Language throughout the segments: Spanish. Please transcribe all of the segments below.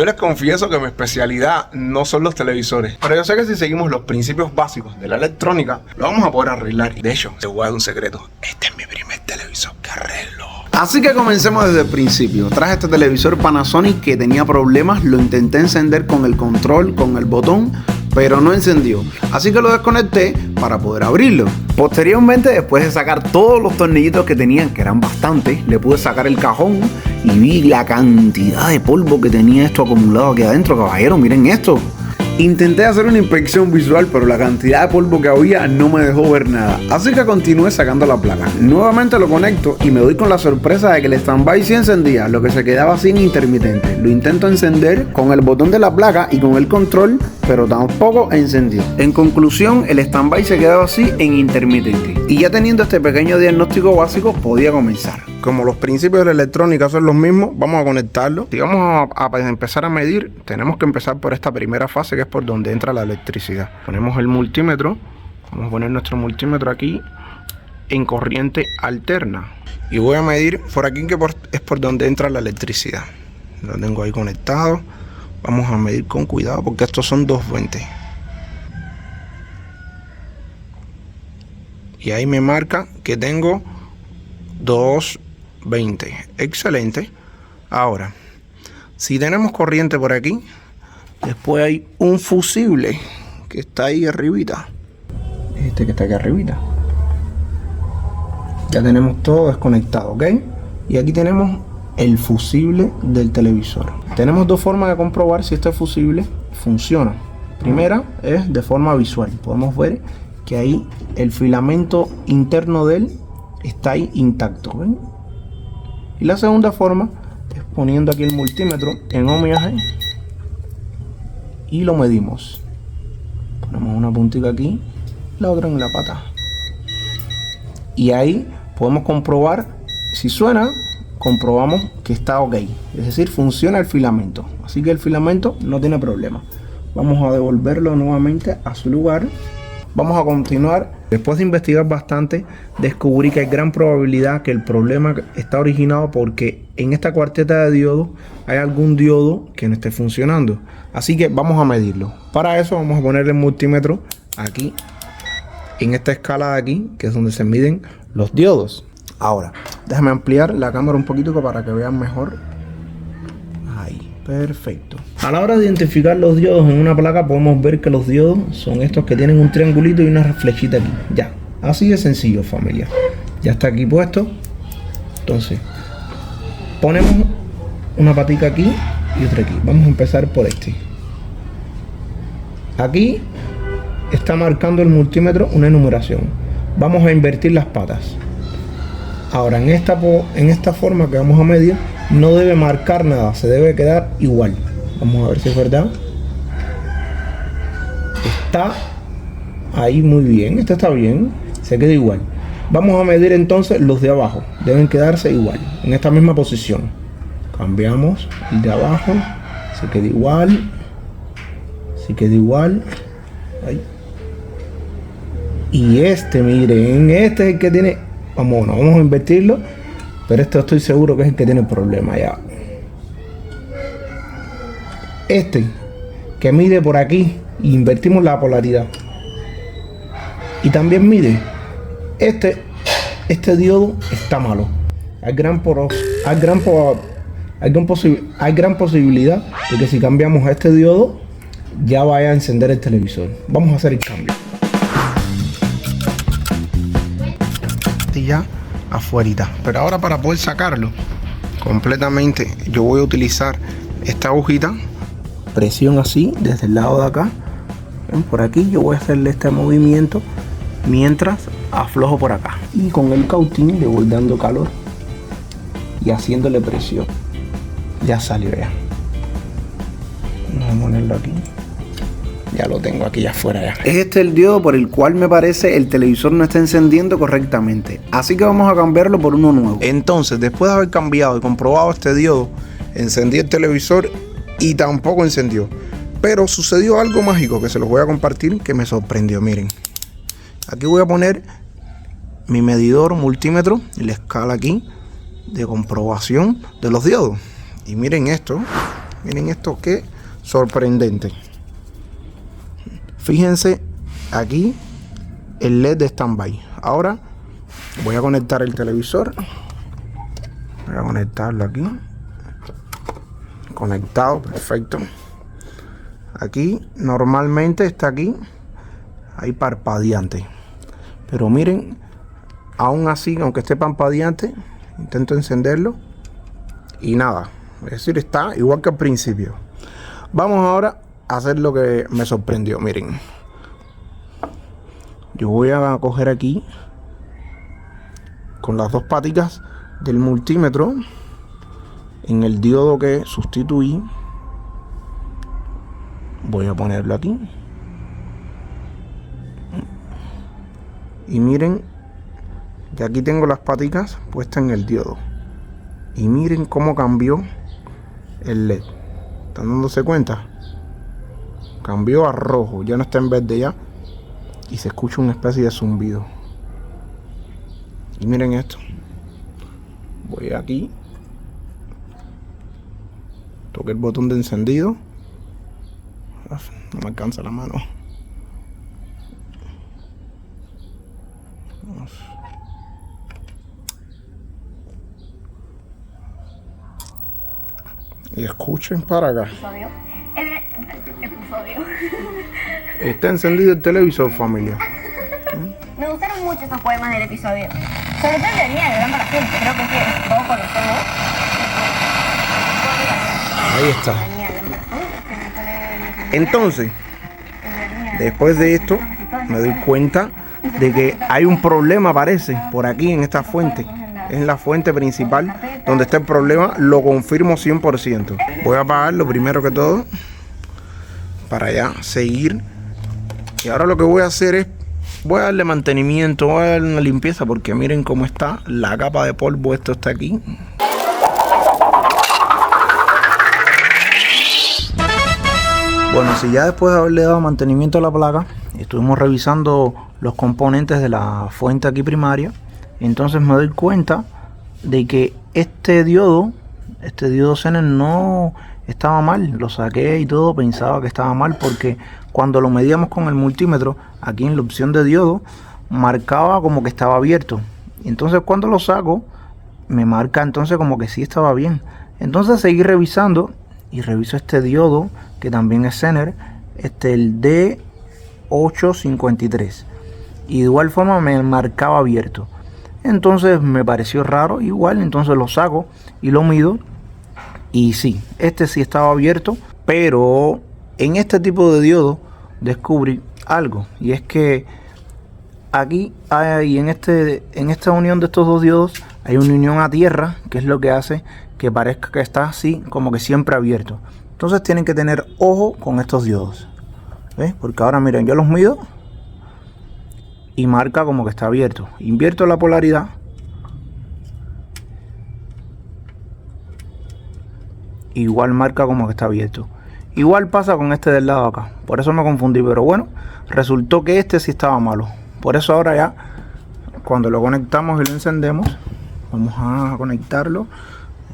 Yo les confieso que mi especialidad no son los televisores, pero yo sé que si seguimos los principios básicos de la electrónica, lo vamos a poder arreglar. De hecho, te voy a dar un secreto. Este es mi primer televisor que arreglo. Así que comencemos desde el principio. Traje este televisor Panasonic que tenía problemas, lo intenté encender con el control, con el botón, pero no encendió. Así que lo desconecté para poder abrirlo. Posteriormente, después de sacar todos los tornillitos que tenían, que eran bastantes, le pude sacar el cajón y vi la cantidad de polvo que tenía esto acumulado aquí adentro, caballero. Miren esto. Intenté hacer una inspección visual, pero la cantidad de polvo que había no me dejó ver nada. Así que continué sacando la placa. Nuevamente lo conecto y me doy con la sorpresa de que el standby sí encendía, lo que se quedaba sin intermitente. Lo intento encender con el botón de la placa y con el control, pero tampoco encendió. En conclusión, el standby se quedaba así en intermitente. Y ya teniendo este pequeño diagnóstico básico, podía comenzar. Como los principios de la electrónica son los mismos, vamos a conectarlo. Si vamos a empezar a medir, tenemos que empezar por esta primera fase, que es por donde entra la electricidad. Ponemos el multímetro, vamos a poner nuestro multímetro aquí en corriente alterna. Y voy a medir por aquí, que es por donde entra la electricidad. Lo tengo ahí conectado. Vamos a medir con cuidado porque estos son 220. Y ahí me marca que tengo 220. Excelente. Ahora, si tenemos corriente por aquí, después hay un fusible que está ahí arribita. Este que está aquí arribita. Ya tenemos todo desconectado, ¿ok? Y aquí tenemos el fusible del televisor. Tenemos dos formas de comprobar si este fusible funciona. Primera es de forma visual. Podemos ver que ahí el filamento interno de él está ahí intacto, ¿ven? Y la segunda forma es poniendo aquí el multímetro en ohmiaje y lo medimos. Ponemos una puntita aquí, la otra en la pata. Y ahí podemos comprobar si suena. Comprobamos que está ok, es decir, funciona el filamento, así que el filamento no tiene problema. Vamos a devolverlo nuevamente a su lugar. Vamos a continuar. Después de investigar bastante, descubrí que hay gran probabilidad que el problema está originado porque en esta cuarteta de diodos hay algún diodo que no esté funcionando, así que vamos a medirlo. Para eso vamos a poner el multímetro aquí en esta escala de aquí, que es donde se miden los diodos. Ahora, déjame ampliar la cámara un poquito para que vean mejor. Ahí, perfecto. A la hora de identificar los diodos en una placa, podemos ver que los diodos son estos que tienen un triangulito y una flechita aquí. Ya, así de sencillo, familia. Ya está aquí puesto. Entonces, ponemos una patica aquí y otra aquí. Vamos a empezar por este. Aquí está marcando el multímetro una enumeración. Vamos a invertir las patas. Ahora en esta forma que vamos a medir no debe marcar nada, se debe quedar igual. Vamos a ver si es verdad. Está ahí muy bien, este está bien, se queda igual. Vamos a medir entonces los de abajo, deben quedarse igual, en esta misma posición. Cambiamos el de abajo, se queda igual, se queda igual. Ahí. Y este, miren, este es el que tiene... vamos a invertirlo, pero esto estoy seguro que es el que tiene el problema ya. Este que mide por aquí, invertimos la polaridad y también mide este diodo está malo. Hay gran posibilidad de que si cambiamos a este diodo ya vaya a encender el televisor. Vamos a hacer el cambio. Ya afuerita, pero ahora para poder sacarlo completamente yo voy a utilizar esta agujita, presión así desde el lado de acá. ¿Ven? Por aquí yo voy a hacerle este movimiento mientras aflojo por acá y con el cautín le voy dando calor y haciéndole presión. Ya salió ya. Vamos a ponerlo aquí. Ya lo tengo aquí afuera ya. Es este el diodo por el cual me parece el televisor no está encendiendo correctamente. Así que vamos a cambiarlo por uno nuevo. Entonces, después de haber cambiado y comprobado este diodo, encendí el televisor y tampoco encendió. Pero sucedió algo mágico que se los voy a compartir que me sorprendió. Miren. Aquí voy a poner mi medidor multímetro y la escala aquí de comprobación de los diodos. Y miren esto. Miren esto, qué sorprendente. Fíjense aquí el LED de standby. Ahora voy a conectar el televisor. Voy a conectarlo aquí. Conectado, perfecto. Aquí normalmente está aquí. Hay parpadeante. Pero miren, aún así, aunque esté parpadeante, intento encenderlo y nada. Es decir, está igual que al principio. Vamos ahora a hacer lo que me sorprendió. Miren, yo voy a coger aquí con las dos paticas del multímetro en el diodo que sustituí. Voy a ponerlo aquí y miren que aquí tengo las paticas puestas en el diodo y miren cómo cambió el LED. ¿Están dándose cuenta? Cambió a rojo, ya no está en verde ya, y se escucha una especie de zumbido. Y miren esto. Voy aquí, toqué el botón de encendido. No me alcanza la mano. Y escuchen para acá. Está encendido el televisor, familia. Me gustaron mucho esos poemas del episodio. Sobre todo el de Niña de Gran Barajel, creo que es todo conocemos. Ahí está. Entonces, después de esto, me doy cuenta de que hay un problema, parece, por aquí en esta fuente. Es la fuente principal donde está el problema, lo confirmo 100%. Voy a apagarlo primero que todo para ya seguir. Y ahora lo que voy a hacer es, voy a darle mantenimiento, voy a darle una limpieza, porque miren cómo está la capa de polvo. Esto está aquí. Bueno, si ya después de haberle dado mantenimiento a la placa, estuvimos revisando los componentes de la fuente aquí primaria, entonces me doy cuenta de que este diodo Zener no estaba mal. Lo saqué y todo, pensaba que estaba mal porque cuando lo medíamos con el multímetro, aquí en la opción de diodo, marcaba como que estaba abierto. Entonces cuando lo saco, me marca entonces como que sí estaba bien. Entonces seguí revisando y reviso este diodo que también es Zener, el D853, y de igual forma me marcaba abierto. Entonces me pareció raro, igual, entonces lo saco y lo mido y sí, sí estaba abierto. Pero en este tipo de diodo descubrí algo, y es que aquí hay en esta unión de estos dos diodos hay una unión a tierra, que es lo que hace que parezca que está así como que siempre abierto. Entonces tienen que tener ojo con estos diodos, ¿ves? Porque ahora miren, yo los mido y marca como que está abierto. Invierto la polaridad igual marca como que está abierto. Igual pasa con este del lado acá, por eso me confundí, pero bueno, resultó que sí estaba malo. Por eso ahora ya, cuando lo conectamos y lo encendemos, vamos a conectarlo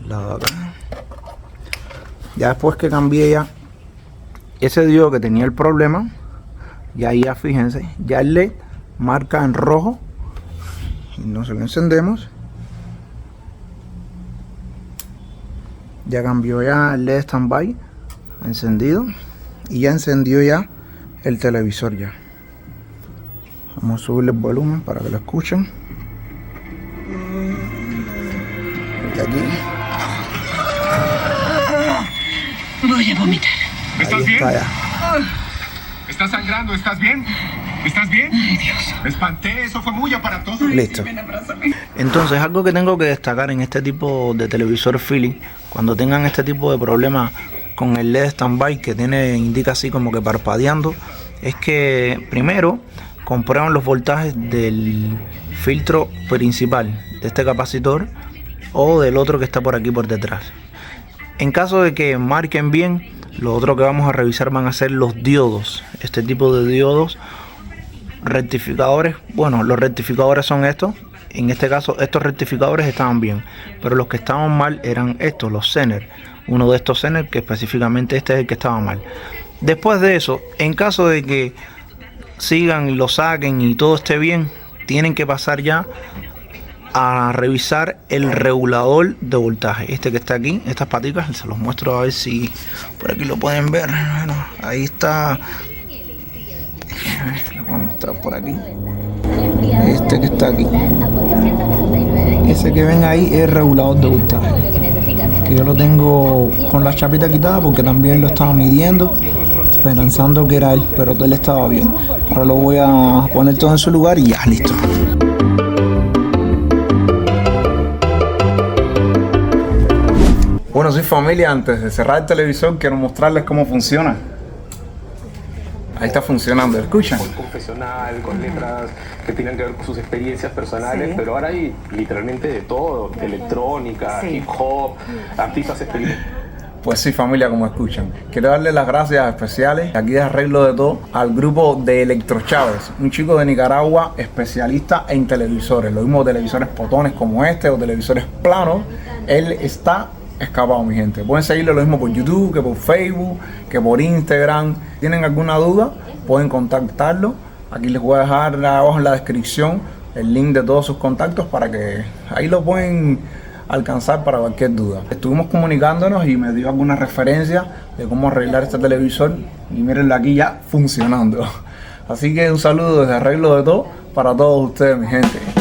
del lado de acá. Ya después que cambié ya ese diodo que tenía el problema, ya ahí ya fíjense, ya el LED marca en rojo. Entonces lo encendemos. Ya cambió ya el LED standby encendido y ya encendió ya el televisor ya. Vamos a subirle el volumen para que lo escuchen. Y aquí. Voy a vomitar. ¿Estás bien? ¿Estás sangrando? ¿Estás bien? ¿Estás bien? Ay, Dios. Me espanté, eso fue muy aparatoso. Listo. Entonces, algo que tengo que destacar en este tipo de televisor Philips, cuando tengan este tipo de problemas con el LED standby que indica así como que parpadeando, es que primero comprueban los voltajes del filtro principal de este capacitor o del otro que está por aquí por detrás. En caso de que marquen bien, lo otro que vamos a revisar van a ser los diodos. Este tipo de diodos rectificadores, bueno, los rectificadores son estos. En este caso estos rectificadores estaban bien, pero los que estaban mal eran estos, los Zener. uno de estos Zener, que específicamente este es el que estaba mal. Después de eso, en caso de que sigan, lo saquen y todo esté bien, tienen que pasar ya a revisar el regulador de voltaje. Este que está aquí, estas paticas, se los muestro a ver si por aquí lo pueden ver. Bueno, ahí está. Lo voy a mostrar por aquí. Este que está aquí, ese que ven ahí es el regulador de voltaje, que yo lo tengo con la chapita quitada porque también lo estaba midiendo pensando que era él, pero él estaba bien. Ahora lo voy a poner todo en su lugar y ya, listo. Bueno, sí, familia, antes de cerrar el televisor quiero mostrarles cómo funciona. Ahí está funcionando, ¿escuchan? Con confesional, con letras que tienen que ver con sus experiencias personales, pero ahora hay literalmente de todo, de electrónica, hip hop, artistas experimentales. Pues sí, familia, como escuchan. Quiero darle las gracias especiales, aquí de Arreglo de Todo, al grupo de Electro Chávez, un chico de Nicaragua especialista en televisores. Lo mismo televisores potones como este o televisores planos. Él está escapado, mi gente. Pueden seguirlo lo mismo por YouTube, que por Facebook, que por Instagram. ¿Tienen alguna duda? Pueden contactarlo. Aquí les voy a dejar abajo en la descripción el link de todos sus contactos para que ahí lo pueden alcanzar para cualquier duda. Estuvimos comunicándonos y me dio alguna referencia de cómo arreglar este televisor y mírenlo aquí ya funcionando. Así que un saludo desde Arreglo de Todo para todos ustedes, mi gente.